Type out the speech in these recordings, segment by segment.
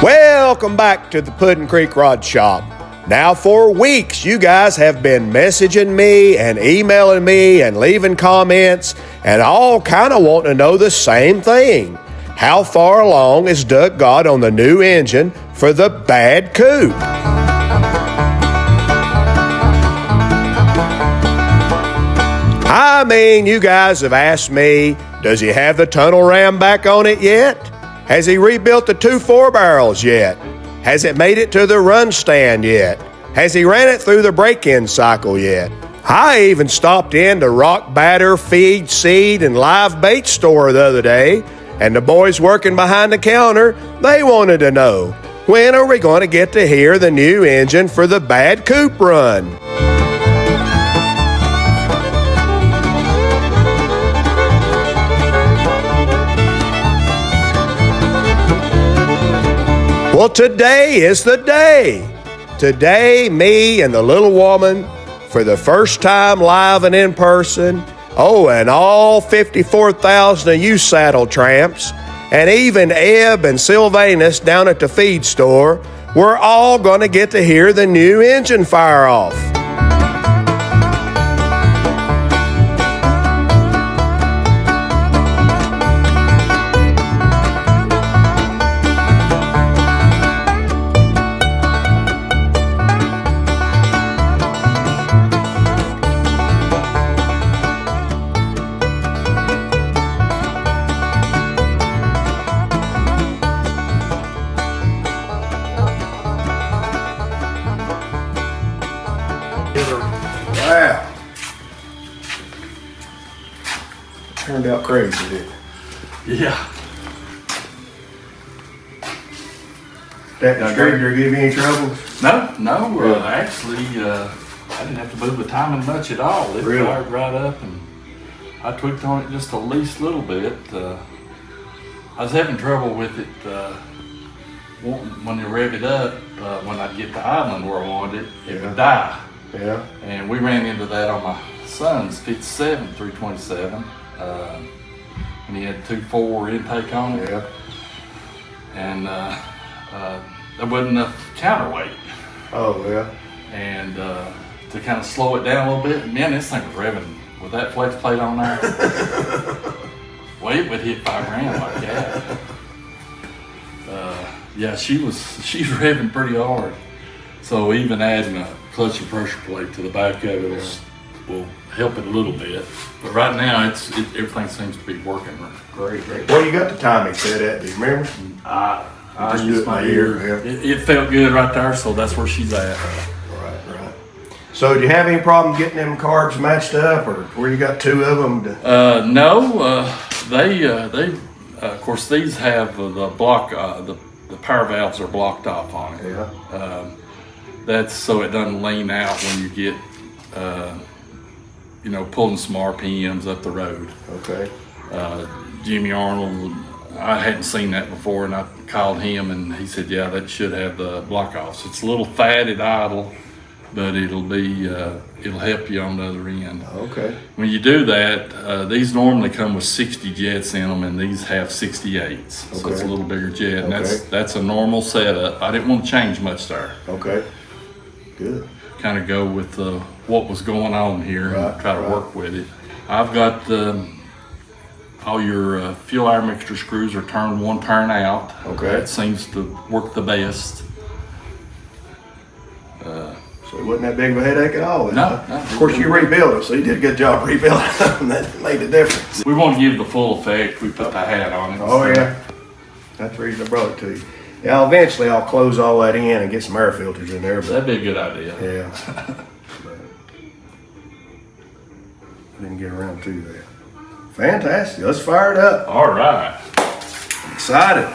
Welcome back to the Puddin' Creek Rod Shop. Now for weeks, you guys have been messaging me and emailing me and leaving comments and all kind of wanting to know the same thing. How far along is Doug got on the new engine for the Bad Coupe? I mean, you guys have asked me, does he have the tunnel ram back on it yet? Has he rebuilt the 2 4-barrels yet? Has it made it to the run stand yet? Has he ran it through the break-in cycle yet? I even stopped in to Rock Batter, Feed, Seed, and Live Bait store the other day, and the boys working behind the counter, they wanted to know, when are we going to get to hear the new engine for the Bad Coupe run? Well, today is the day. Today, me and the little woman, for the first time live and in person, and all 54,000 of you saddle tramps, and even Ebb and Sylvanus down at the feed store, we're all going to get to hear the new engine fire off. Wow. Turned out crazy, didn't it? Yeah. That distributor give you any trouble? No. Actually, I didn't have to move the timing much at all. It Really? fired right up, and I tweaked on it just the least little bit. I was having trouble with it when you rev it up. When I'd get to idling where I wanted it, it would die. Yeah. And we ran into that on my son's 57 327, and he had 2.4 intake on it. Yeah. And there wasn't enough counterweight. Oh, yeah. And to kind of slow it down a little bit, man, this thing was revving with that flex plate on there. Well, it would hit 5 grand like that. Yeah, she's revving pretty hard. So even adding a clutch and pressure plate to the back of it will help it a little bit. But right now, everything seems to be working Great. Well, you got the timing set at, do you remember? I Just used do it my by ear. ear, It felt good right there, so that's where she's at. Right. So, do you have any problem getting them carbs matched up, or where you got 2 of them? No, they of course these have the block. The power valves are blocked off on it. Yeah. That's so it doesn't lean out when you get, pulling some RPMs up the road. Okay. Jimmy Arnold, I hadn't seen that before, and I called him, and he said, yeah, that should have the block offs. It's a little fat at idle, but it'll help you on the other end. Okay. When you do that, these normally come with 60 jets in them, and these have 68s. So it's a little bigger jet, and that's a normal setup. I didn't want to change much there. Okay. Good. Kind of go with what was going on here and try to work with it. I've got all your fuel air mixture screws are turned 1 turn out. Okay. That seems to work the best. So it wasn't that big of a headache at all. No. Of course, you rebuilt it, so you did a good job rebuilding them. That made a difference. We want to give the full effect. We put the hat on it. Oh, yeah. That's the reason I brought it to you. Yeah, eventually I'll close all that in and get some air filters in there. But That'd be a good idea. yeah. But I didn't get around to that. Fantastic. Let's fire it up. All right. Excited.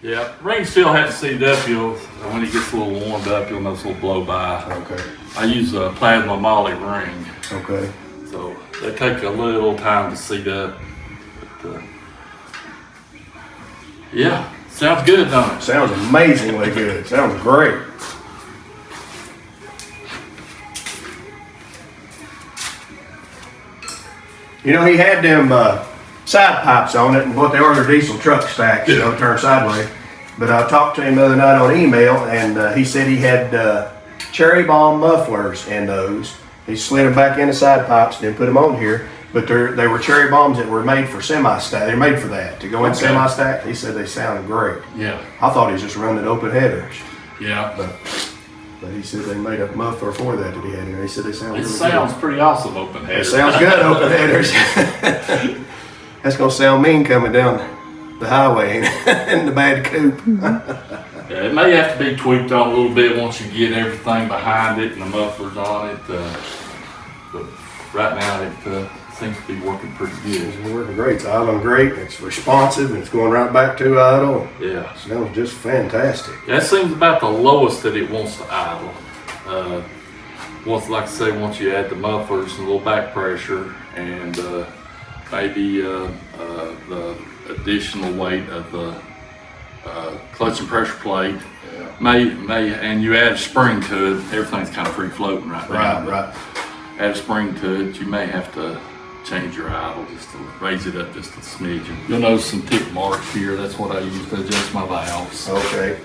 Yeah, ring still has CW. When he gets a little warmed up, you'll notice a little blow by. Okay. I use a plasma moly ring, Okay. so they take a little time to seat up. But, yeah, sounds good, don't it? Sounds amazingly good. Sounds great. You know, he had them side pipes on it, and what they are, they're diesel truck stacks, you know, turn sideways. But I talked to him the other night on email, and he said he had cherry bomb mufflers in those. He slid them back in the side pipes and then put them on here. But they were cherry bombs that were made for semi-stack. They're made for that, to go in semi-stack. He said they sounded great. Yeah. I thought he was just running open headers. Yeah. But he said they made a muffler for that he had in there. He said they sound really good. It sounds pretty awesome, open It headers. sounds good, open headers. That's going to sound mean coming down the highway in the Bad Coupe. Yeah, it may have to be tweaked on a little bit once you get everything behind it and the mufflers on it. But right now it seems to be working pretty good. It's working great. It's idling great. It's responsive, and it's going right back to idle. Yeah. It sounds just fantastic. That seems about the lowest that it wants to idle. Like I say, once you add the mufflers and a little back pressure and maybe the additional weight of the clutch and pressure plate, and you add a spring to it, everything's kind of free floating right now. Right. Add a spring to it, you may have to change your idle just to raise it up just a smidgen. You'll notice some tick marks here. That's what I use to adjust my valves. Okay.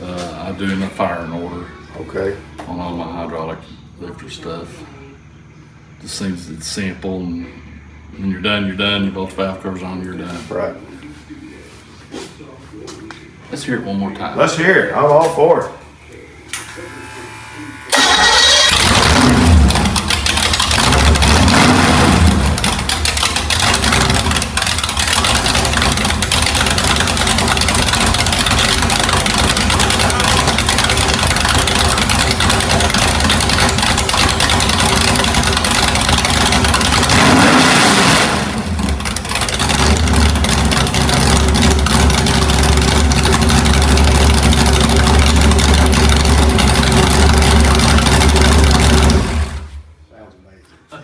I do in a firing order Okay. on all my hydraulic lifter stuff. Just seems it's simple, and when you're done, you're done. You bolt the valve covers on, you're done. Right. Let's hear it one more time. Let's hear it. I'm all for it.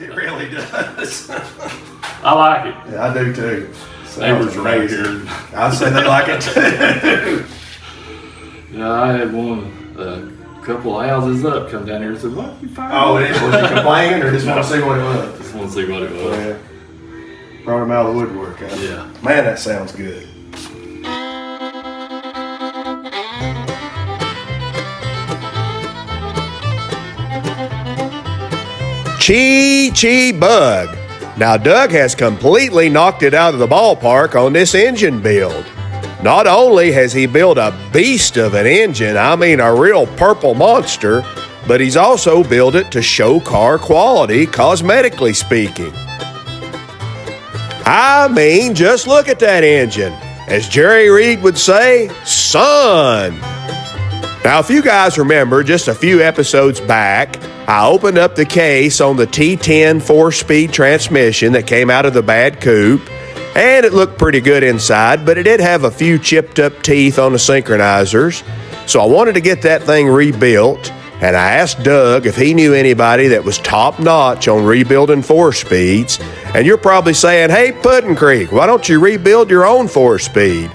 It really does. I like it. Yeah, I do too. Neighbors right here. I'd say they like it too. Yeah, I had one a couple of houses up come down here and said, "What you firing?" Oh, it is. Was he complaining or just want to see what it was? Just want to see what it was. Yeah. Brought him out of the woodwork, huh? Yeah. Man, that sounds good. Chee Bug. Now, Doug has completely knocked it out of the ballpark on this engine build. Not only has he built a beast of an engine, I mean a real purple monster, but he's also built it to show car quality, cosmetically speaking. I mean, just look at that engine. As Jerry Reed would say, son. Now, if you guys remember, just a few episodes back, I opened up the case on the T10 4-speed transmission that came out of the Bad Coupe, and it looked pretty good inside, but it did have a few chipped up teeth on the synchronizers. So I wanted to get that thing rebuilt, and I asked Doug if he knew anybody that was top notch on rebuilding 4-speeds. And you're probably saying, hey, Puddin' Creek, why don't you rebuild your own 4-speed?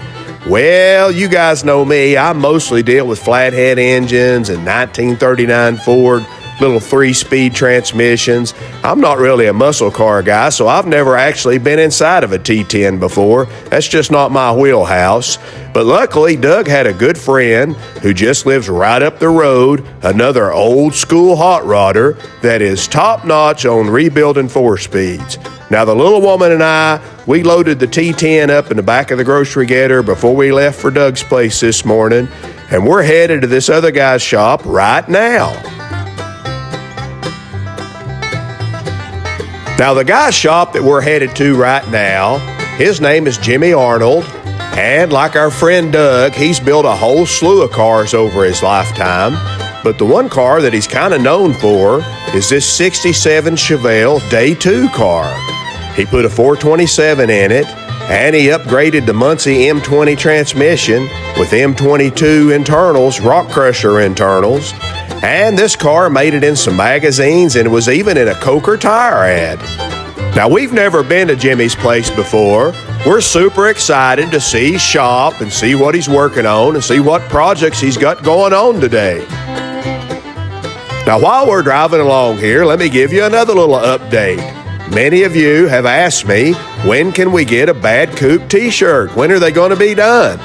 Well, you guys know me. I mostly deal with flathead engines and 1939 Ford little 3-speed transmissions. I'm not really a muscle car guy, so I've never actually been inside of a T10 before. That's just not my wheelhouse. But luckily, Doug had a good friend who just lives right up the road, another old school hot rodder that is top notch on rebuilding 4-speeds. Now, the little woman and I, we loaded the T10 up in the back of the grocery getter before we left for Doug's place this morning, and we're headed to this other guy's shop right now. Now, the guy's shop that we're headed to right now, his name is Jimmy Arnold, and like our friend Doug, he's built a whole slew of cars over his lifetime, but the one car that he's kind of known for is this 67 Chevelle Day 2 car. He put a 427 in it, and he upgraded the Muncie M20 transmission with M22 internals, rock crusher internals, and this car made it in some magazines and was even in a Coker tire ad. Now, we've never been to Jimmy's place before. We're super excited to see his shop and see what he's working on and see what projects he's got going on today. Now, while we're driving along here, let me give you another little update. Many of you have asked me, when can we get a Bad Coupe t-shirt? When are they going to be done?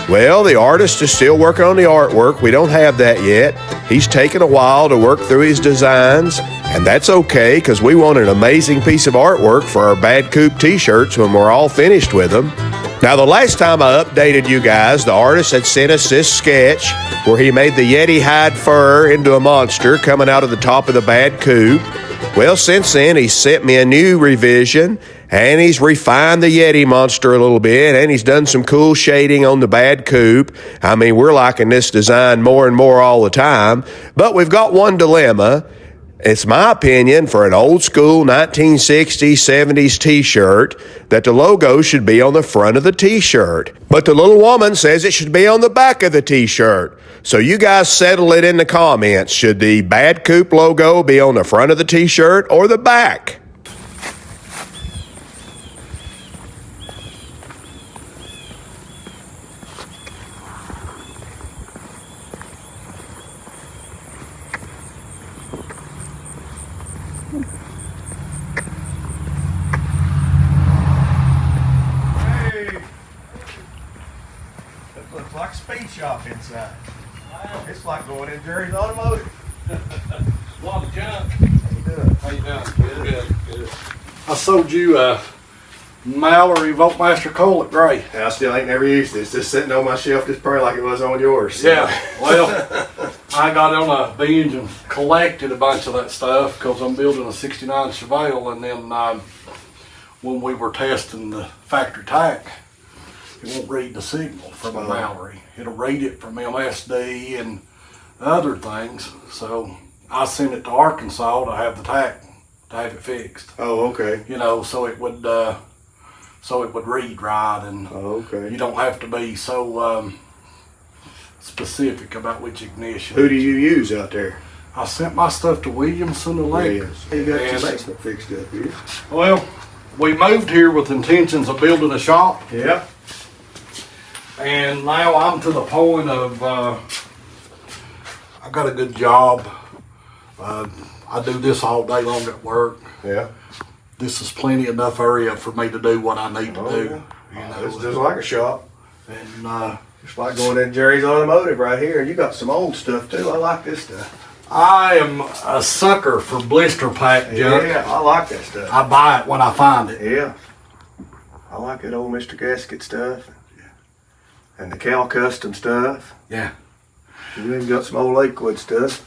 Well, the artist is still working on the artwork. We don't have that yet. He's taken a while to work through his designs, and that's okay because we want an amazing piece of artwork for our Bad Coupe t-shirts when we're all finished with them. Now, the last time I updated you guys, the artist had sent us this sketch where he made the Yeti hide fur into a monster coming out of the top of the Bad Coupe. Well, since then, he's sent me a new revision, and he's refined the Yeti monster a little bit, and he's done some cool shading on the Bad Coupe. I mean, we're liking this design more and more all the time, but we've got one dilemma. It's my opinion for an old school 1960s, 70s t-shirt that the logo should be on the front of the t-shirt. But the little woman says it should be on the back of the t-shirt. So you guys settle it in the comments. Should the Bad Coupe logo be on the front of the t-shirt or the back? Looks like a speed shop inside. Wow. It's like going in Jerry's Automotive. A lot of junk. How you doing? How you doing? Good. I sold you a Mallory Voltmaster Coal at Gray. And I still ain't never used it. It's just sitting on my shelf just probably like it was on yours. So. Yeah, well, I got on a binge and collected a bunch of that stuff because I'm building a 69 Chevelle, and then when we were testing the factory tack, it won't read the signal from a Mallory. It'll read it from MSD and other things. So I sent it to Arkansas to have the tack, to have it fixed. Oh, okay. You know, so it would read right, and you don't have to be so specific about which ignition. Who do you use out there? I sent my stuff to Williamson Electric. Yes. You got your basement fixed up here. Well, we moved here with intentions of building a shop. Yeah. And now I'm to the point of, I got a good job. I do this all day long at work. Yeah. This is plenty enough area for me to do what I need to do. Yeah. You know, it's just like a shop. And it's like going in Jerry's Automotive right here. You got some old stuff too. I like this stuff. I am a sucker for blister pack junk. Yeah, I like that stuff. I buy it when I find it. Yeah. I like that old Mr. Gasket stuff. And the Cal Custom stuff. Yeah. You even got some old Lakewood stuff.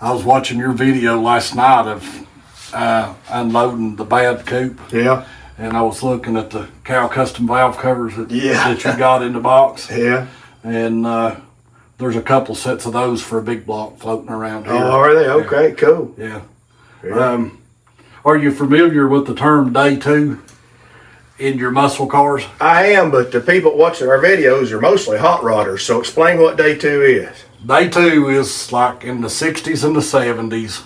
I was watching your video last night of unloading the Bad Coupe. Yeah. And I was looking at the cow custom valve covers that you got in the box. Yeah. And there's a couple sets of those for a big block floating around here. Oh, are they? Okay, cool. Yeah. Yeah. Are you familiar with the term day two in your muscle cars? I am, but the people watching our videos are mostly hot rodders, so explain what day two is. Day two is like in the 60s and the 70s.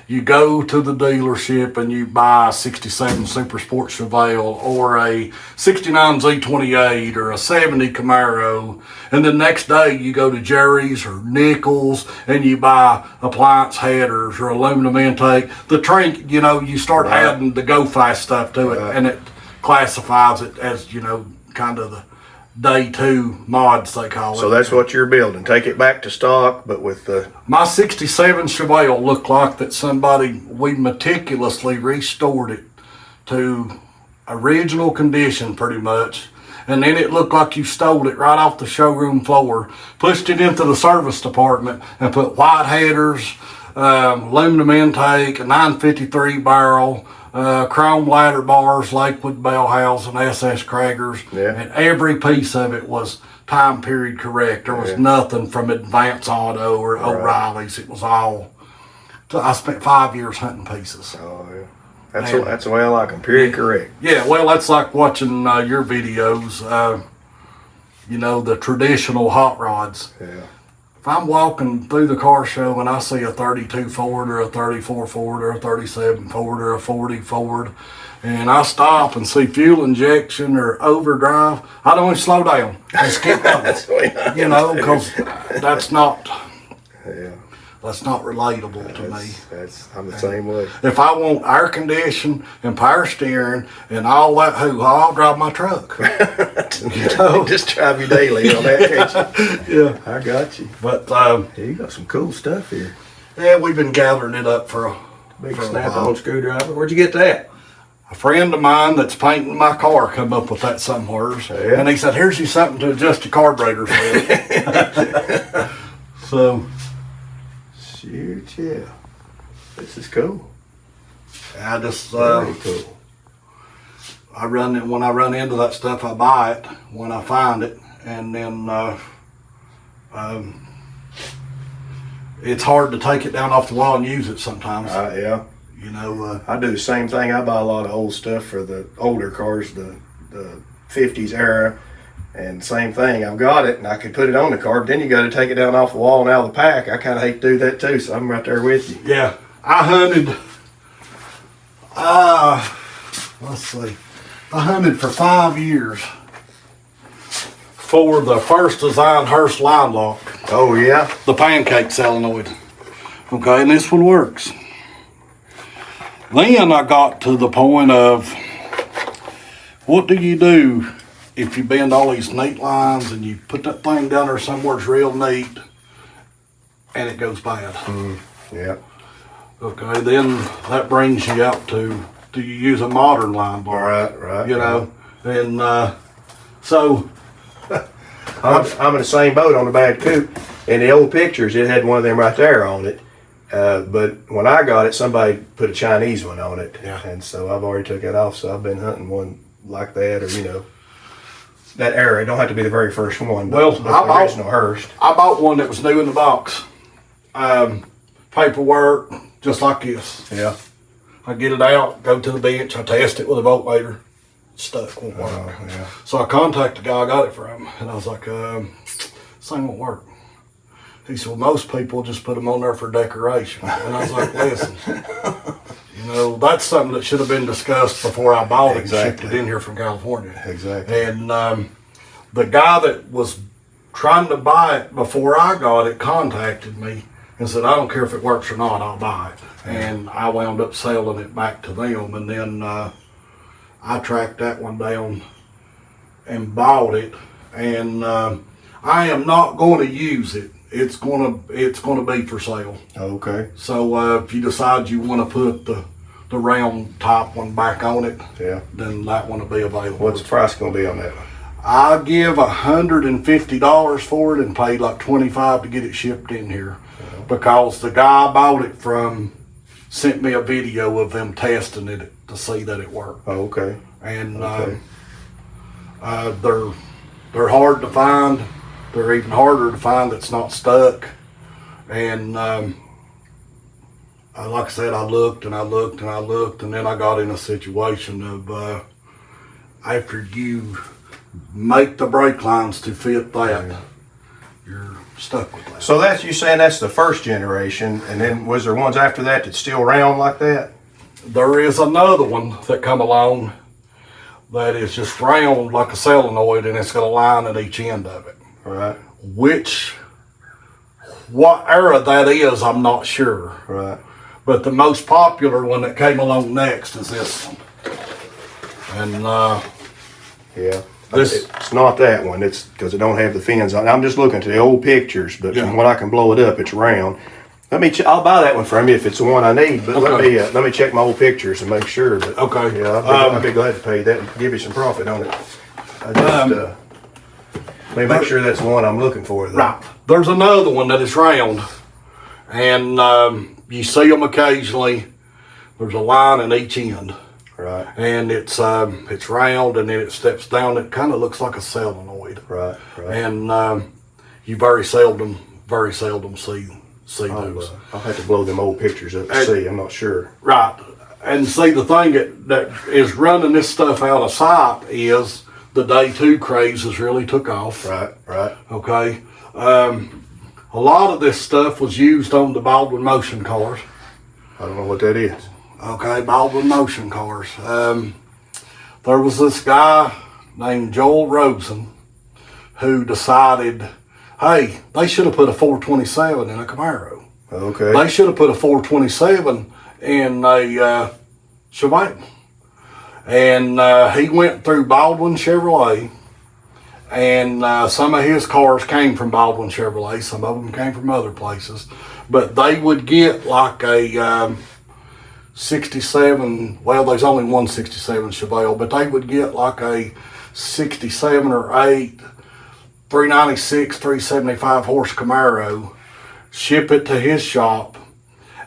You go to the dealership and you buy a 67 Super Sport Chevelle or a 69 Z28 or a 70 Camaro. And the next day you go to Jerry's or Nichols and you buy appliance headers or aluminum intake. The trink, you know, you start adding the go fast stuff to it, and it classifies it as, you know, kind of the day two mods, they call it. So that's what you're building. Take it back to stock, but with the... My 67 Chevelle looked like that we meticulously restored it to original condition pretty much. And then it looked like you stole it right off the showroom floor, pushed it into the service department and put white headers, aluminum intake, a 953 barrel, chrome ladder bars, Lakewood bell house, and SS Kragers. Yeah. And every piece of it was time period correct. There was nothing from Advance Auto or O'Reilly's. It was all. So I spent 5 years hunting pieces. Oh, yeah. That's the way I like them, period correct. Yeah, well, that's like watching your videos, you know, the traditional hot rods. Yeah. If I'm walking through the car show and I see a 32 Ford or a 34 Ford or a 37 Ford or a 40 Ford, and I stop and see fuel injection or overdrive, I don't even slow down. I skip going. You know, because that's not relatable to me. I'm the same way. If I want air conditioning and power steering and all that hoo-ha, I'll drive my truck. You know? Just drive you daily on that, can't you? Yeah. I got you. But you got some cool stuff here. yeah, we've been gathering it up for a Big for a snap-on while. screwdriver. Where'd you get that? A friend of mine that's painting my car come up with that somewhere. Yeah. And he said, here's you something to adjust your carburetors with. So, Shoot, yeah. This is cool. I just, Very cool. when I run into that stuff, I buy it when I find it. And then, it's hard to take it down off the wall and use it sometimes. Yeah. You know, I do the same thing. I buy a lot of old stuff for the older cars, the 50s era, and same thing. I've got it, and I could put it on the car, but then you got to take it down off the wall and out of the pack. I kind of hate to do that too, so I'm right there with you. yeah, I hunted, let's see, I hunted for 5 years for the first design Hearst line lock, Oh, yeah? the pancake solenoid. Okay, and this one works. Then I got to the point of, what do you do if you bend all these neat lines and you put that thing down there somewhere it's real neat and it goes bad? Yeah. Okay, then that brings you out to, do you use a modern line bar? Right. You know, and so I'm in the same boat on the Bad Coupe. In the old pictures, it had one of them right there on it. But when I got it, somebody put a Chinese one on it. Yeah. And so I've already took it off. So I've been hunting one like that, or, you know, that era. It don't have to be the very first one. But, Well, but the original Hearst. I bought one that was new in the box. Paperwork, just like this. Yeah. I get it out, go to the bench, I test it with a voltmeter. Stuck, won't work. Yeah. So I contacted the guy I got it from, and I was like, this thing won't work. He said, well, most people just put them on there for decoration. And I was like, listen, you know, that's something that should have been discussed before I bought it and shipped it in here from California. Exactly. And the guy that was trying to buy it before I got it contacted me and said, I don't care if it works or not, I'll buy it. And I wound up selling it back to them. And then I tracked that one down and bought it. And I am not going to use it. It's gonna be for sale. Okay. So if you decide you want to put the round top one back on it, Yeah. then that one will be available. What's the price going to be on that one? I give $150 for it and paid like $25 to get it shipped in here. because the guy I bought it from sent me a video of them testing it to see that it worked. Oh, okay. And Okay. they're hard to find. They're even harder to find that's not stuck. And like I said, I looked and I looked and I looked, and then I got in a situation of after you make the brake lines to fit that, you're stuck with that. So that's, you saying that's the first generation, and then was there ones after that that's still round like that? There is another one that come along that is just round like a solenoid, and it's got a line at each end of it. Right. What era that is, I'm not sure. Right. But the most popular one that came along next is this one. And Yeah. This- It's not that one. It's because it don't have the fins on. I'm just looking to the old pictures, but Yeah. from when I can blow it up, it's round. I'll buy that one from you if it's the one I need. But Okay. let me check my old pictures and make sure. But Okay. yeah, I'd be glad to pay that and give you some profit on it. I just let me make sure that's the one I'm looking for. Though. right, there's another one that is round, and you see them occasionally. There's a line in each end, Right. and it's round, and then it steps down. It kind of looks like a solenoid, Right. Right. and you very seldom see those. I'll have to blow them old pictures up to And- see. I'm not sure. Right. And see, the thing that is running this stuff out of sight is the day 2 craze has really took off. Right. Right. Okay. A lot of this stuff was used on the Baldwin motion cars. I don't know what that is. Okay, Baldwin motion cars. There was this guy named Joel Rosen who decided, hey, they should have put a 427 in a Camaro. Okay. They should have put a 427 in a Chevelle. And he went through Baldwin Chevrolet, and some of his cars came from Baldwin Chevrolet, some of them came from other places, but they would get like a 67, well, there's only one 67 Chevelle, but they would get like a 67 or 8, 396, 375 horse Camaro, ship it to his shop,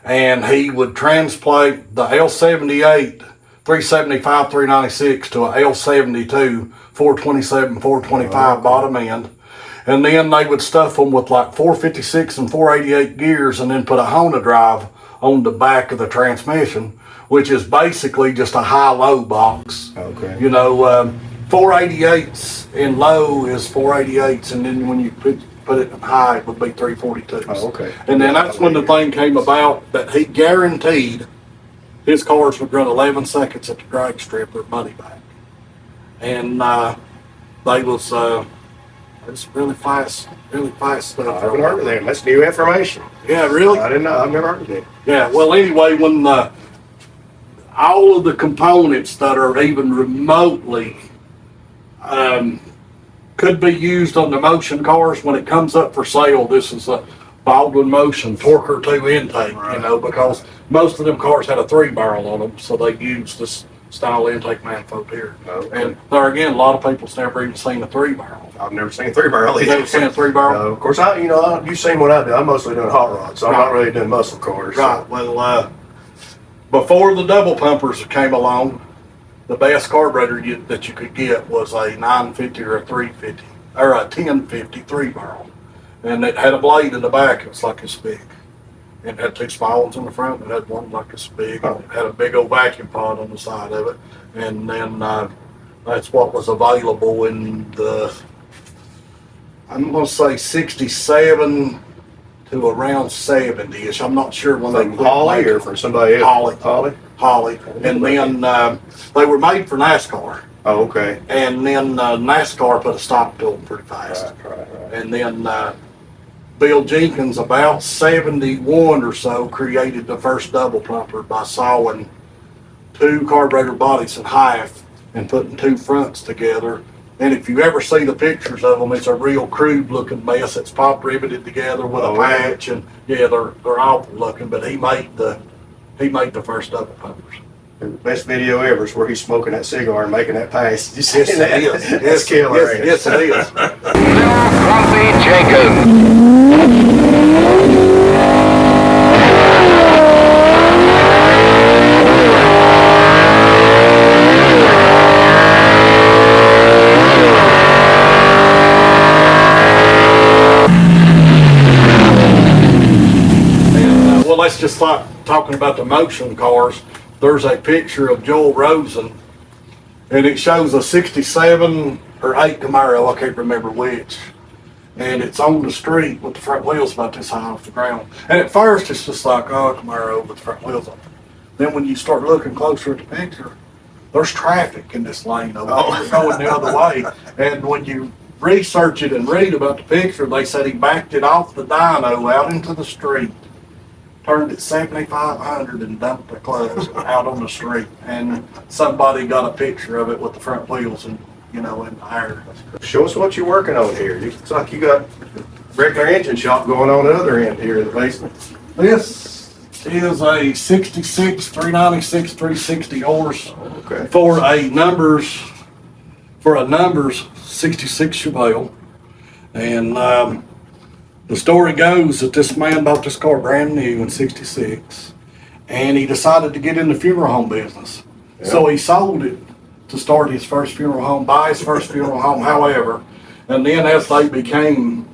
and he would transplant the L78 375, 396 to a L72, 427, 425 bottom end. And then they would stuff them with like 456 and 488 gears, and then put a Honda drive on the back of the transmission, which is basically just a high-low box. Okay. You know, 488s in low is 488s, and then when you put it in high, it would be 342s. Oh, okay. And then that's when the thing came about that he guaranteed his cars would run 11 seconds at the drag strip or money back. And they was it's really fast stuff. I haven't heard of them. That's new information. Yeah, really? I didn't know. I've never heard of it. Yeah, well, anyway, when all of the components that are even remotely could be used on the motion cars, when it comes up for sale, this is a Baldwin Motion Torquer 2 intake, you know, because most of them cars had a 3-barrel on them, so they used this style intake manifold here. Okay. And there again, a lot of people's never even seen a 3-barrel. I've never seen a 3-barrel You either. never seen a 3-barrel? Of course, you've seen what I do. I'm mostly doing hot rods, so I'm not really doing muscle cars. so- Right. Well, before the double pumpers came along, the best carburetor that you could get was a 950 or a 350 or a 1050 3-barrel, and it had a blade in the back. It was like this big. It had 2 small ones in the front. It had one like this big. Oh. It had a big old vacuum pod on the side of it, and then that's what was available in the, I'm gonna say 67 to around 70ish. I'm not sure when they From quit Holly making or from somebody else? Holly. And then they were made for NASCAR. Oh, okay. And then NASCAR put a stop to them pretty fast. Right. And then Bill Jenkins, about 71 or so, created the first double pumper by sawing 2 carburetor bodies in half and putting 2 fronts together. And if you ever see the pictures of them, it's a real crude looking mess. It's pop riveted together with a patch, and yeah, they're awful looking. But he made the first double pumpers. The best video ever is where he's smoking that cigar and making that pass. You see Yes, it that? is. That's killer. Yes, it is. Grumpy Jacob. that's just like talking about the motion cars. There's a picture of Joel Rosen, and it shows a 67 or 8 Camaro, I can't remember which. And it's on the street with the front wheels about this high off the ground. And at first it's just like, oh, Camaro with the front wheels on. Then when you start looking closer at the picture, there's traffic in this lane over there going the other way. And when you research it and read about the picture, they said he backed it off the dyno out into the street, turned it 7,500 and dumped the clutch out on the street. And somebody got a picture of it with the front wheels and, in the air. Show us what you're working on here. Looks like you got regular engine shop going on the other end here in the basement. This is a 66, 396, 360 horse Okay. for a numbers 66 Chevelle. And the story goes that this man bought this car brand new in 66, and he decided to get in the funeral home business. Yeah. So he sold it to start his first funeral home, buy his first funeral home, however. And then as they became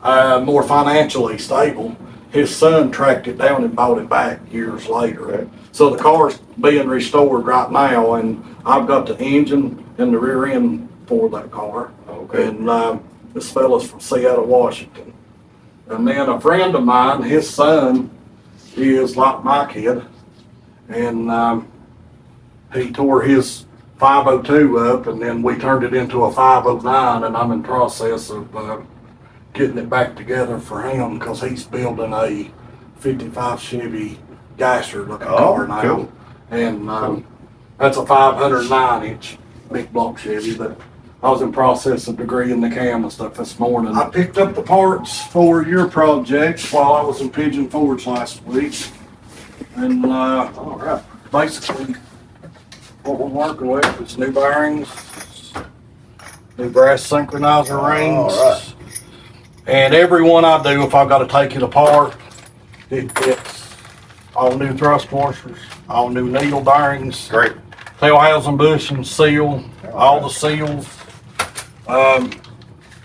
more financially stable, his son tracked it down and bought it back years later. Okay. So the car's being restored right now, and I've got the engine and the rear end for that car. Okay. And this fella's from Seattle, Washington. And then a friend of mine, his son is like my kid, and he tore his 502 up, and then we turned it into a 509, and I'm in process of getting it back together for him because he's building a 55 Chevy Gasser looking car now. Cool. And that's a 509-inch big block Chevy that I was in process of degreeing the cam and stuff this morning. I picked up the parts for your project while I was in Pigeon Forge last week. And all right, basically what we're working with is new bearings, new brass synchronizer rings. All right. And every one I do, if I've got to take it apart, it gets all new thrust washers, all new needle bearings, Great. tail housing bushing, seal, all the seals.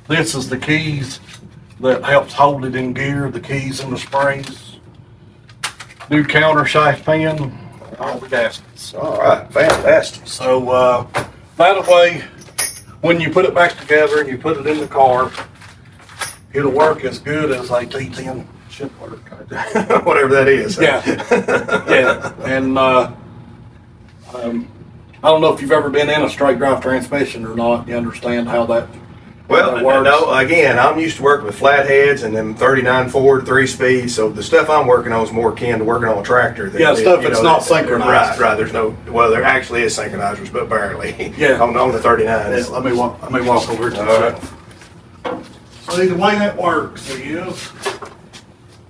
This is the keys that helps hold it in gear, the keys and the springs. New counter shaft pin, all the gaskets. All right. Fantastic. So that way, when you put it back together and you put it in the car, it'll work as good as a T10 should work. Whatever that is. Yeah, yeah. And I don't know if you've ever been in a straight drive transmission or not. You understand how that Well, works. no, again, I'm used to working with flatheads and then 39 Ford 3-speed, so the stuff I'm working on is more akin to working on a tractor. Than, Yeah, stuff that's not that- synchronized. Right. There's no, well, there actually is synchronizers, but barely. Yeah. on the 39s. Yeah, let me walk over to All you. right. See, the way that works is,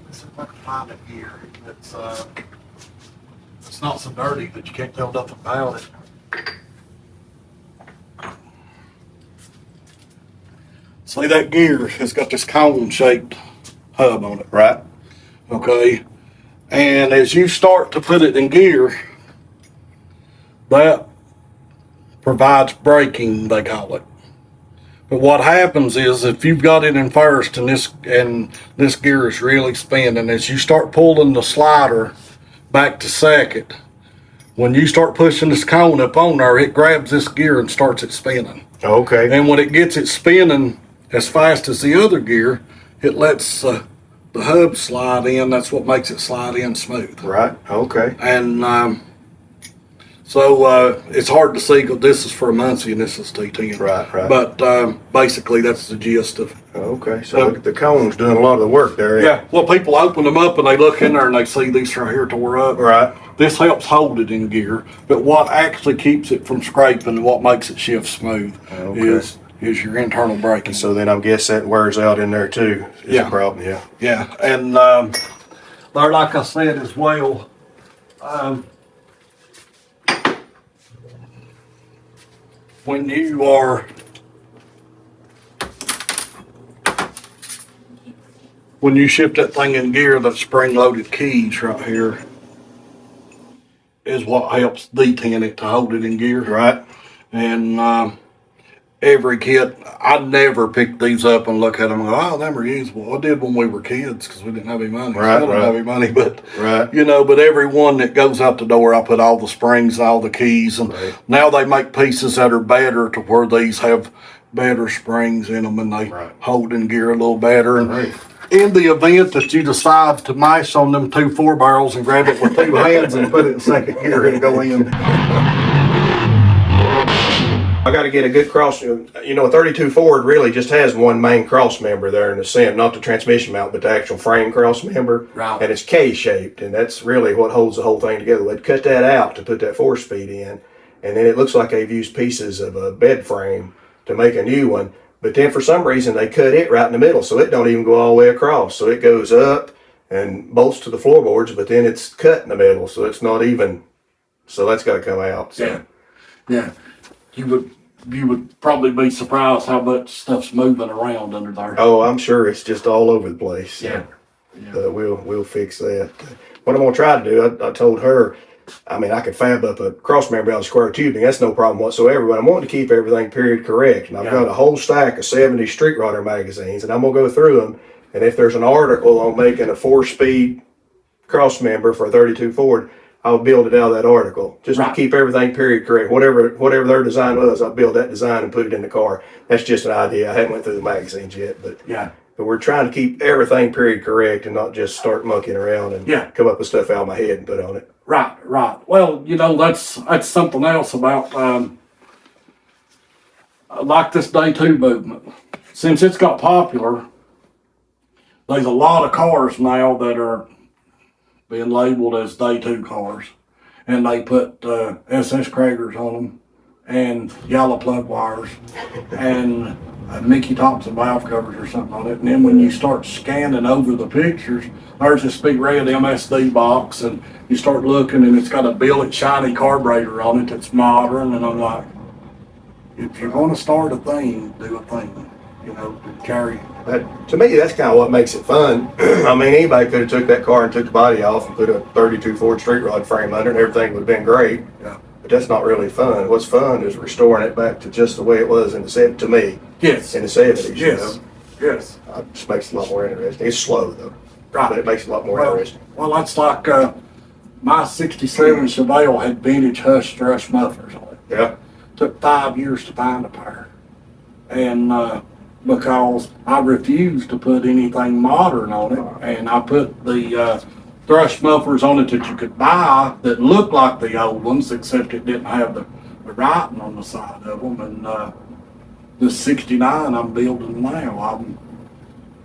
let's see if I can find it here. It's not so dirty that you can't tell nothing about it. See, that gear has got this cone-shaped hub on it. Right. Okay, and as you start to put it in gear, that provides braking, they call it. But what happens is if you've got it in first and this gear is really spinning, as you start pulling the slider back to second, when you start pushing this cone up on there, it grabs this gear and starts it spinning. Okay. And when it gets it spinning as fast as the other gear, it lets the hub slide in. That's what makes it slide in smooth. Right. Okay. And so it's hard to see because this is for a Muncie and this is T10. Right. But basically that's the gist of. Okay. So look at the cones doing a lot of the work there. Yeah. Well, people open them up and they look in there and they see these right here tore up. Right. This helps hold it in gear, but what actually keeps it from scraping and what makes it shift smooth is your internal braking. So then I guess that wears out in there too. Is Yeah. a problem. Yeah. Yeah, and there, like I said as well, when you shift that thing in gear, the spring-loaded keys right here is what helps detent it to hold it in gear. Right. And every kit. I never picked these up and look at them and go, oh, them are usable. I did when we were kids because we didn't have any money. Right, Still don't have any money, but Right. you know. But every one that goes out the door, I put all the springs, all the keys, and now they make pieces that are better to where these have better springs in them and they hold in gear a little better. And in the event that you decide to mash on them 2 4-barrels and grab it with 2 hands and put it in second gear and go in. I got to get a good cross. You know, a 32 Ford really just has one main cross member there in the center, not the transmission mount, but the actual frame cross member. Right. And it's K-shaped, and that's really what holds the whole thing together. They'd cut that out to put that 4-speed in, and then it looks like they've used pieces of a bed frame to make a new one. But then for some reason they cut it right in the middle, so it don't even go all the way across. So it goes up and bolts to the floorboards, but then it's cut in the middle, so it's not even. So that's got to come out. So. Yeah. You would probably be surprised how much stuff's moving around under there. Oh, I'm sure it's just all over the place. Yeah. We'll fix that. What I'm gonna try to do, I told her, I mean, I could fab up a cross member out of square tubing. That's no problem whatsoever. But I'm wanting to keep everything period correct, and I've got a whole stack of 70 Street Rodder magazines, and I'm gonna go through them. And if there's an article on making a 4-speed cross member for a 32 Ford, I'll build it out of that article just to keep everything period correct. Whatever their design was, I'll build that design and put it in the car. That's just an idea. I haven't went through the magazines yet, but we're trying to keep everything period correct and not just start monkeying around and come up with stuff out of my head and put on it. Right. Well, you know, that's something else about like this Day 2 movement. Since it's got popular, there's a lot of cars now that are being labeled as Day 2 cars, and they put SS Kragers on them and yellow plug wires and Mickey Thompson valve covers or something on it. And then when you start scanning over the pictures, there's this big red MSD box, and you start looking and it's got a billet shiny carburetor on it that's modern. And I'm like, if you're going to start a thing, do a thing, you know, carry. To me, that's kind of what makes it fun. I mean, anybody could have took that car and took the body off and put a 32 Ford Street Rod frame under it, and everything would have been great. Yeah. But that's not really fun. What's fun is restoring it back to just the way it was in the 70s, to me. Yes. In the 70s, you Yes. know? Yes. It just makes it a lot more interesting. It's slow, though. Right. But it makes it a lot more interesting. Well, that's like my 67 Chevelle had vintage Hush Thrush mufflers on it. Yeah. Took 5 years to find a pair. And because I refused to put anything modern on it, and I put the thrush mufflers on it that you could buy that looked like the old ones, except it didn't have the writing on the side of them. And the 69 I'm building now,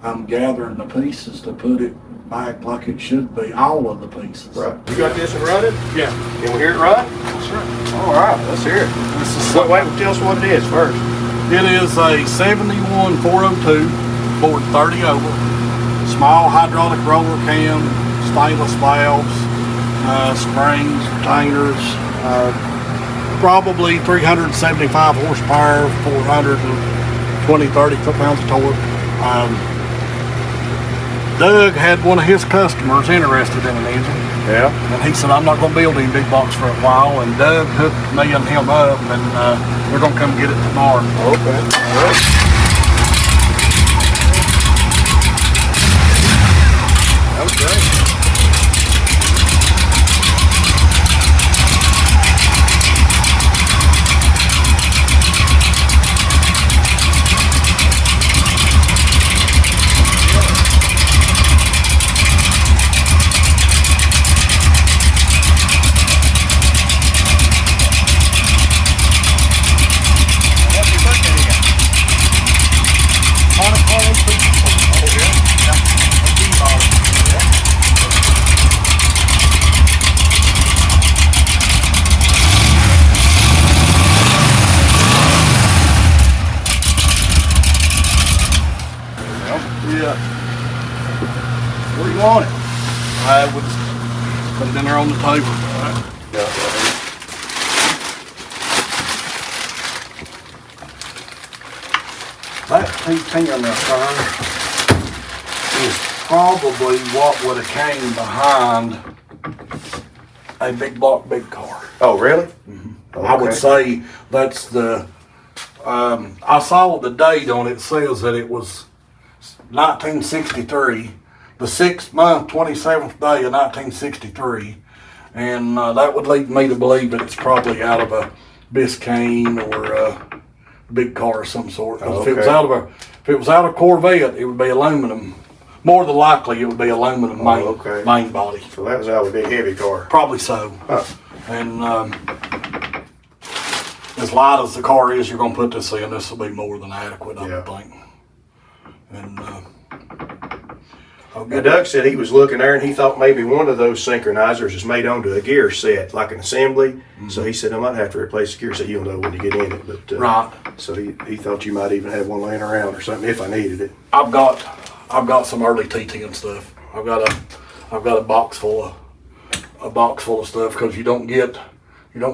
I'm gathering the pieces to put it back like it should be, all of the pieces. Right. You got this one running? Yeah. Can we hear it run? Sure. All right, let's hear it. Wait, tell us what it is first. It is a 71 402 Ford 30 over, small hydraulic roller cam, stainless valves, springs, retainers, probably 375 horsepower, 30 foot-pounds of torque. Doug had one of his customers interested in an engine. Yeah. And he said, I'm not going to build any big box for a while. And Doug hooked me and him up, and we're going to come get it tomorrow. Okay. All right. That was great. Where you want it? I would put it in there on the table. Right. That T10 right there is probably what would have came behind a big block big car. Oh, really? Mm-hmm. Okay. I would say that's the I saw the date on it. It says that it was 1963, the 6th month, 27th day of 1963. And that would lead me to believe that it's probably out of a Biscayne or a big car of some sort. 'Cause if it was out of a Corvette, it would be aluminum. More than likely, it would be aluminum main body. So that was out of a big heavy car. Probably so. Huh. And as light as the car is, you're gonna put this in. This will be more than adequate, I would think. And Now, Doug said he was looking there and he thought maybe one of those synchronizers is made onto a gear set, like an assembly. Mm-hmm. So he said, I might have to replace the gear set. You'll know when you get in it. But right. So he thought you might even have one laying around or something if I needed it. I've got some early T10 stuff. I've got a box full of stuff because you don't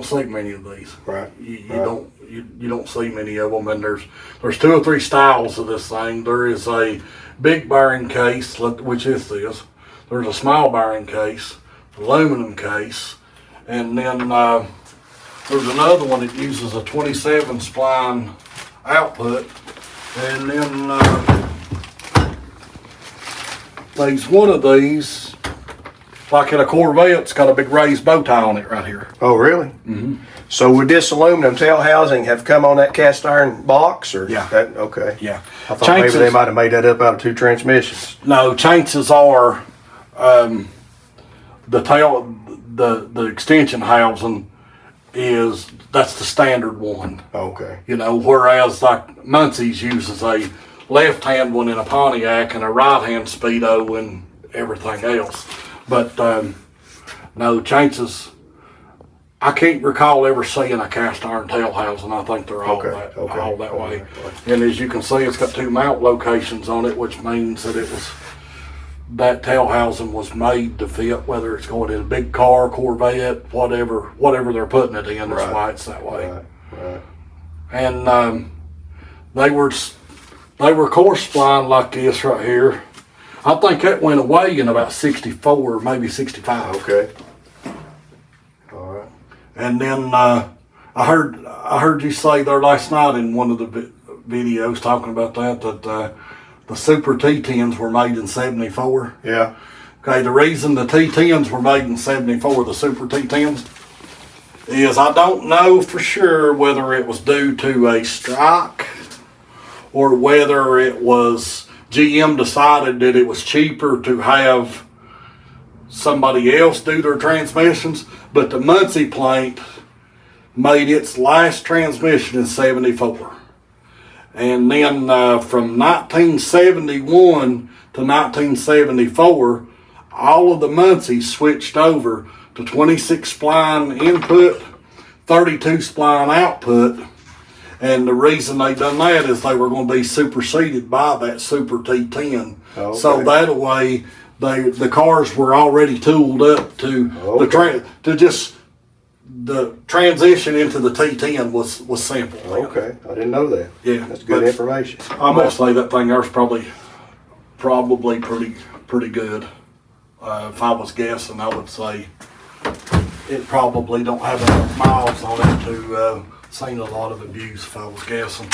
see many of these. Right. You don't see many of them, and there's 2 or 3 styles of this thing. There is a big bearing case, which is this. There's a small bearing case, aluminum case, and then there's another one that uses a 27 spline output, and then there's one of these, like in a Corvette, it's got a big raised bow tie on it right here. Oh, really? Mm-hmm. So would this aluminum tail housing have come on that cast iron box? Or Yeah. Okay. Yeah. I thought maybe they might have made that up out of 2 transmissions. No, chances are the extension housing that's the standard one. Okay. You know, whereas like Muncie's uses a left-hand one in a Pontiac and a right-hand Speedo and everything else. But no, chances, I can't recall ever seeing a cast iron tail housing. I think they're all that way. And as you can see, it's got 2 mount locations on it, which means that that tail housing was made to fit, whether it's going in a big car, Corvette, whatever they're putting it in. That's why it's that way. Right. And they were coarse spline like this right here. I think that went away in about 64, maybe 65. Okay. All right. And then I heard you say there last night in one of the videos talking about that the Super T10s were made in 74. Yeah. Okay, the reason the T10s were made in 74, the Super T10s, is I don't know for sure whether it was due to a strike or whether it was GM decided that it was cheaper to have somebody else do their transmissions, but the Muncie plant made its last transmission in 74. And then from 1971 to 1974, all of the Muncie switched over to 26 spline input, 32 spline output. And the reason they done that is they were going to be superseded by that Super T10. Okay. So that way, the cars were already tooled up to the transition into the T10 was simple. Okay, I didn't know that. Yeah, that's good information. I must say that thing there's probably pretty good. If I was guessing, I would say it probably don't have enough miles on it to seen a lot of abuse, if I was guessing.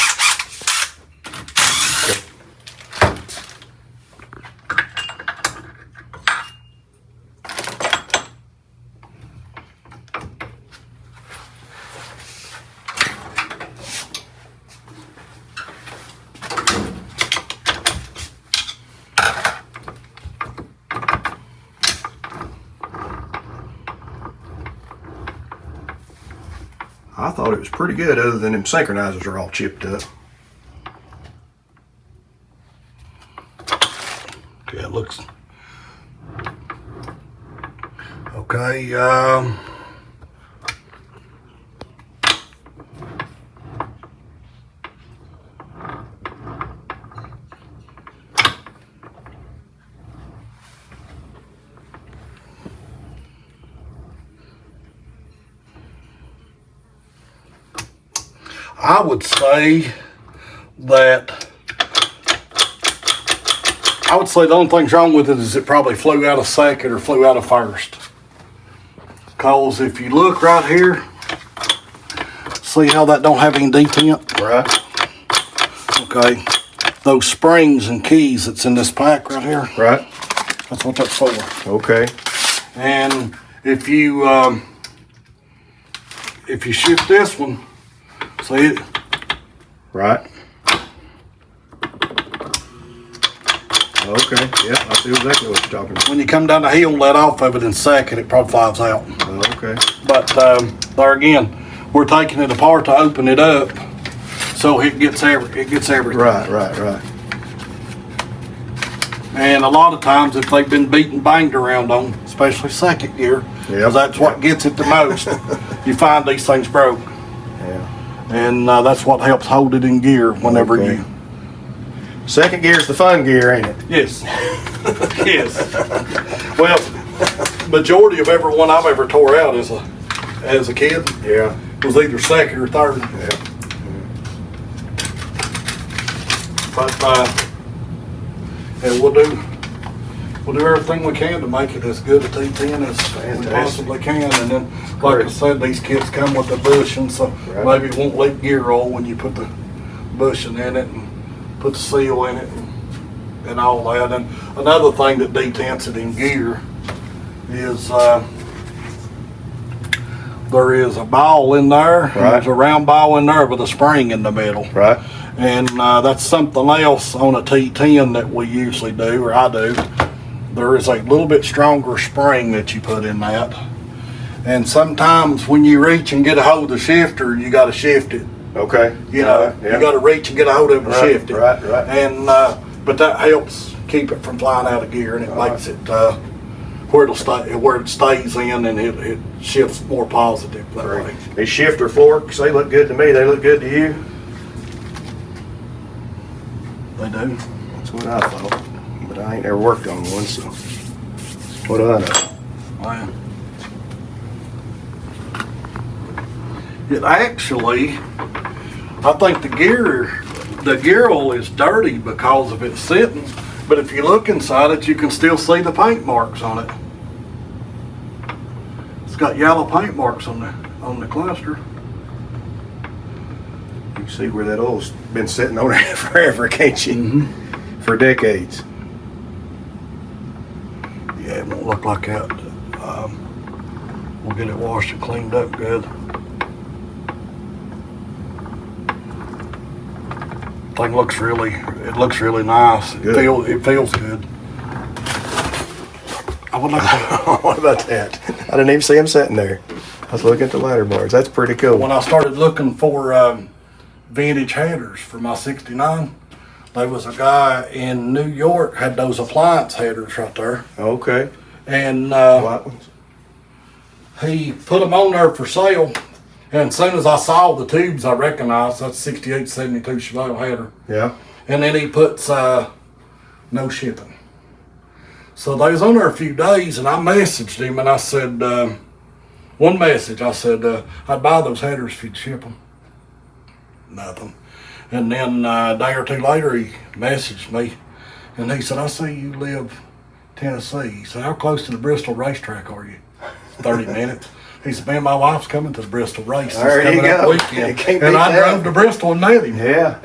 I thought it was pretty good, other than them synchronizers are all chipped up. Yeah, it looks okay. I would say the only thing's wrong with it is it probably flew out of second or flew out of first. Because if you look right here, see how that don't have any detent? Right. Okay, those springs and keys that's in this pack right here, Right. that's what that's for. Okay. And if you shift this one, see it? Right. Okay. Yep. I see exactly what you're talking about. When you come down the hill, let off of it in second, it probably flies out. Okay. But there again, we're taking it apart to open it up, so it gets everything. Right. And a lot of times, if they've been beaten, banged around on, especially second gear, because that's what gets it the most, you find these things broke. Yeah. And that's what helps hold it in gear whenever Okay. you. Second gear's the fun gear, ain't it? Yes. Yes. Well, majority of every one I've ever tore out as a kid Yeah. was either second or third. Yeah. But and we'll do everything we can to make it as good a T10 as we possibly can. And then, like I said, these kits come with the bushing, so maybe it won't leak gear oil when you put the bushing in it and put the seal in it and all that. And another thing that detents it in gear is there is a ball in there. Right. There's a round ball in there with a spring in the middle. Right. And that's something else on a T10 that we usually do, or I do. There is a little bit stronger spring that you put in that. And sometimes when you reach and get a hold of the shifter, you got to shift it. Okay. You know, you got to reach and get a hold of it and shift it. Right. And but that helps keep it from flying out of gear, and it makes it where it stays in, and it shifts more positive that way. These shifter forks, they look good to me. They look good to you. They do. That's what I thought. But I ain't never worked on one, so what do I know? Wow. It actually, I think the gear oil is dirty because of it sitting, but if you look inside it, you can still see the paint marks on it. It's got yellow paint marks on the cluster. You can see where that oil's been sitting on there forever, can't you? Mm-hmm. For decades. Yeah, it won't look like that. We'll get it washed and cleaned up good. Thing looks really nice. Good. It feels good. I would like to. What about that? I didn't even see him sitting there. I was looking at the ladder bars. That's pretty cool. When I started looking for vintage headers for my 69, there was a guy in New York had those appliance headers right there, Okay. and White ones. he put them on there for sale. And as soon as I saw the tubes, I recognized that's 68, 72 Chevelle header. Yeah. And then he puts no shipping. So they was on there a few days, and I messaged him, and I said, one message, I said, I'd buy those headers if you'd ship them. Nothing. And then a day or two later, he messaged me, and he said, I see you live Tennessee. He said, how close to the Bristol racetrack are you? 30 minutes. He said, man, my wife's coming to the Bristol race. There you coming up go. weekend. You can't And beat I that. drove to Bristol and met him. Yeah.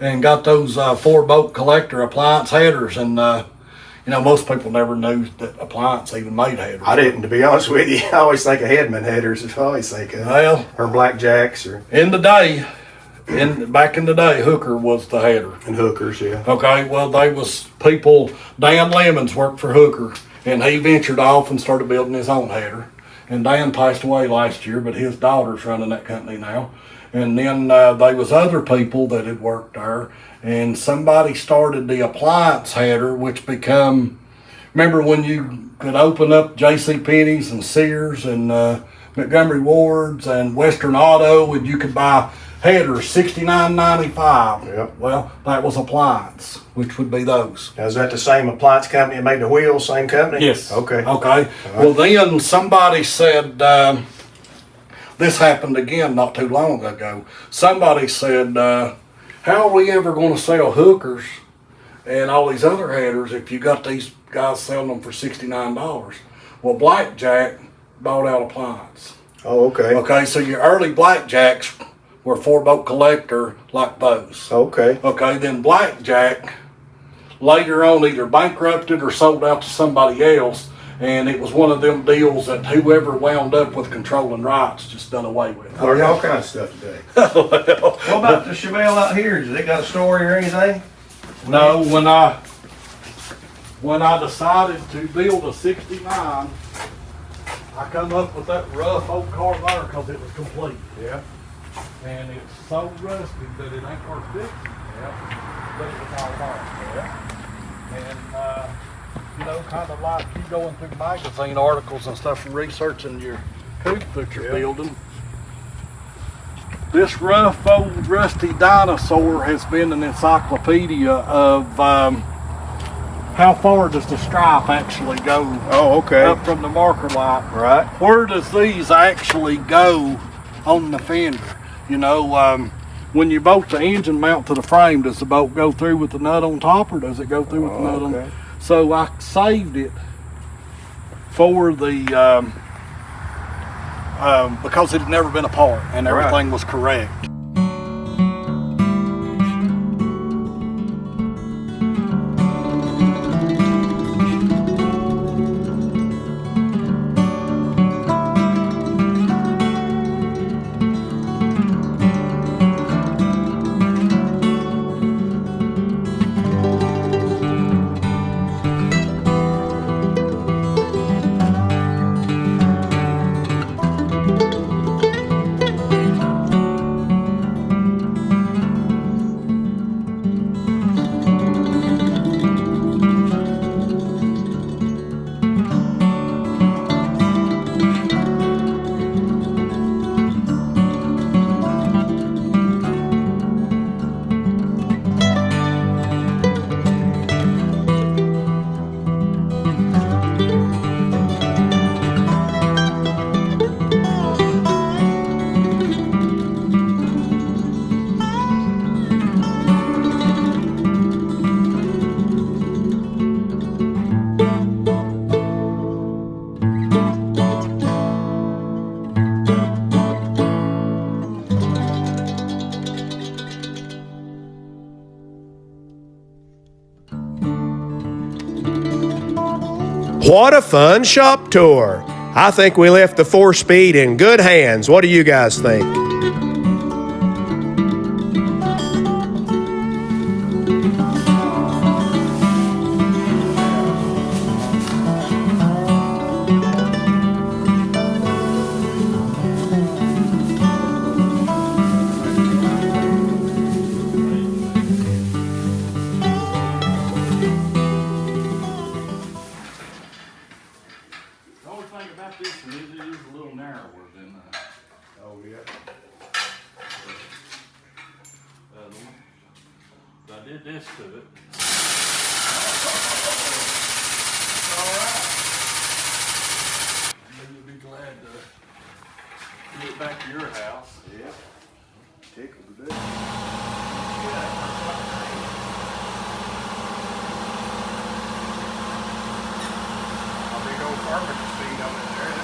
And got those 4-bolt collector appliance headers. And, most people never knew that appliance even made headers. I didn't, to be honest with you. I always think of Headman headers. I always think of. Well, Or blackjacks or back in the day, Hooker was the header. and hookers, yeah. Okay, well, they was people, Dan Lemons worked for Hooker, and he ventured off and started building his own header. And Dan passed away last year, but his daughter's running that company now. And then there was other people that had worked there, and somebody started the appliance header, which become, remember when you could open up J.C. Penney's and Sears and Montgomery Ward's and Western Auto, and you could buy headers $69.95. Yep. Well, that was appliance, which would be those. Now, is that the same appliance company that made the wheels, same company? Yes. Okay. Okay. Well, then somebody said, this happened again not too long ago. Somebody said, how are we ever going to sell hookers and all these other headers if you got these guys selling them for $69? Well, Blackjack bought out appliance. Oh, okay. Okay, so your early Blackjacks were 4-bolt collector like those. Okay. Okay, then Blackjack later on either bankrupted or sold out to somebody else, and it was one of them deals that whoever wound up with controlling rights just done away with. Learn all kinds of stuff today. Well, What about the Chevelle out here? Does it got a story or anything? no, when I decided to build a 69, I come up with that rough old car there because it was complete. Yeah. And it's so rusty that it ain't worth fixing. Yeah. But it was all there. Yeah. And, you know, kind of like you going through magazine articles and stuff and researching your coupe that you're building. This rough old rusty dinosaur has been an encyclopedia of how far does the stripe actually go Oh, okay. up from the marker light. Right. Where does these actually go on the fender? You know, when you bolt the engine mount to the frame, does the bolt go through with the nut on top or does it go through with the nut okay. on? So I saved it for the, because it had never been apart and everything was correct. What a fun shop tour. I think we left the 4-speed in good hands. What do you guys think? The only thing about this one is it is a little narrower than Oh, yeah. the other one. So I did this to it. You'll be glad to get it back to your house. Yeah. Tickled to death. A big old carpenter seat up in there.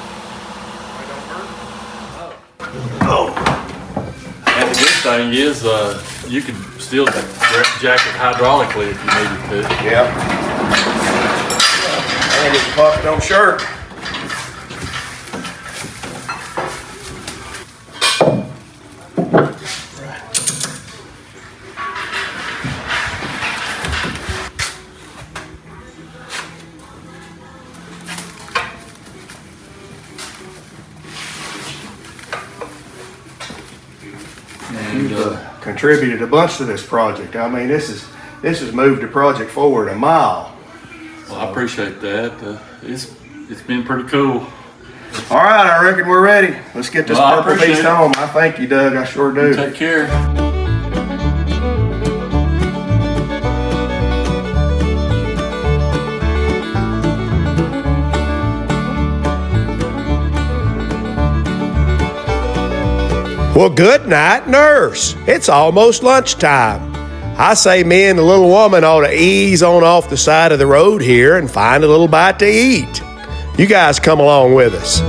And the good thing is, you can still jack it hydraulically if you needed to. Yeah. And it's puffed on shirt. And Contributed a bunch to this project. I mean, this has moved the project forward a mile. well, I appreciate that. It's been pretty cool. All right, I reckon we're ready. Let's get this Well, I purple appreciate beast it. home. I thank you, Doug. I sure do. Take care. Well, good night, nurse. It's almost lunchtime. I say me and the little woman ought to ease on off the side of the road here and find a little bite to eat. You guys come along with us.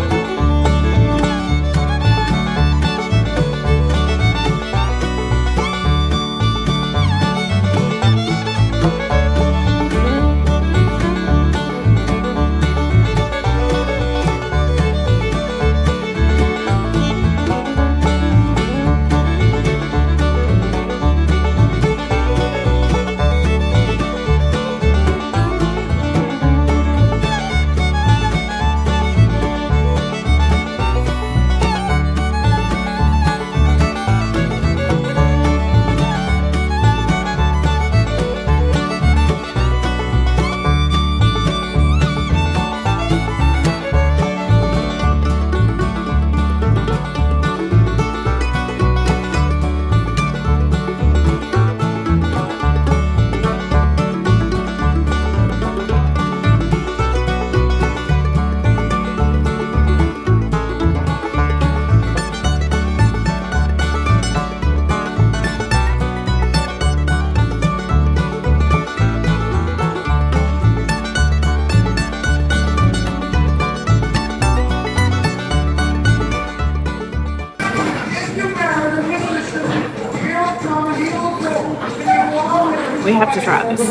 We have to try this.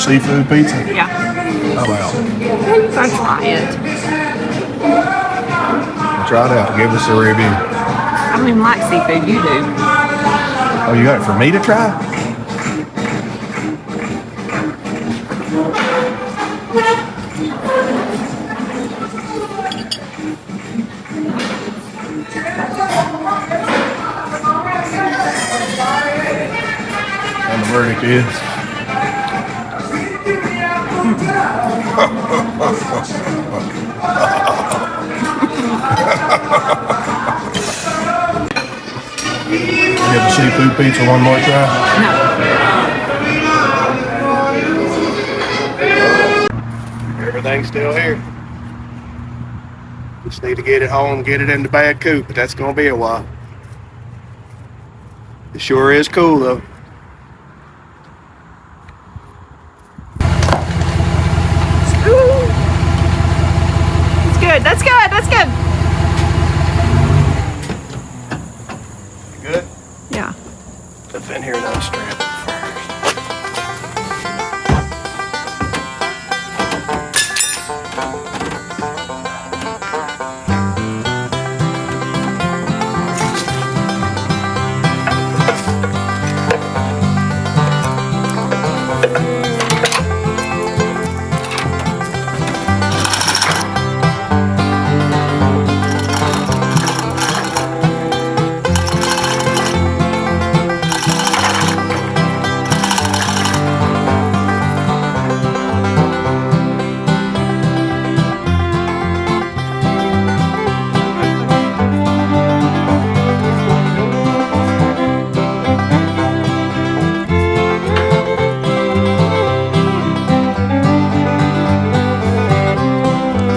Seafood pizza? Yeah. I'm out. I'll try it. Try it out. Give us a review. I don't even like seafood. You do. Oh, you got it for me to try? And the verdict is? Give the seafood pizza one more try. No. Everything's still here. Just need to get it home, get it in the Bad Coupe, but that's gonna be a while. It sure is cool though. Ooh. That's good. That's good. That's good. Good? Yeah. It's in here and unstrap it first.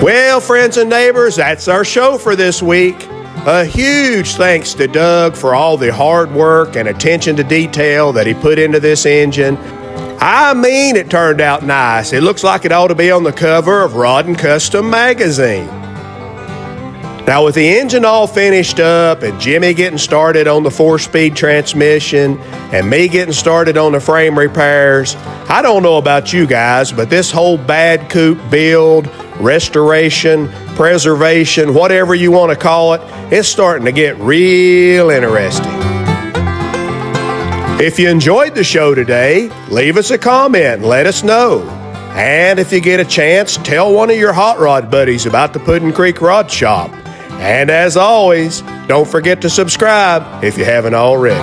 Well, friends and neighbors, that's our show for this week. A huge thanks to Doug for all the hard work and attention to detail that he put into this engine. I mean, it turned out nice. It looks like it ought to be on the cover of Rod and Custom magazine. Now, with the engine all finished up and Jimmy getting started on the 4-speed transmission and me getting started on the frame repairs, I don't know about you guys, but this whole Bad Coupe build, restoration, preservation, whatever you want to call it, it's starting to get real interesting. If you enjoyed the show today, leave us a comment and let us know. And if you get a chance, tell one of your hot rod buddies about the Puddin' Creek Rod Shop. And as always, don't forget to subscribe if you haven't already.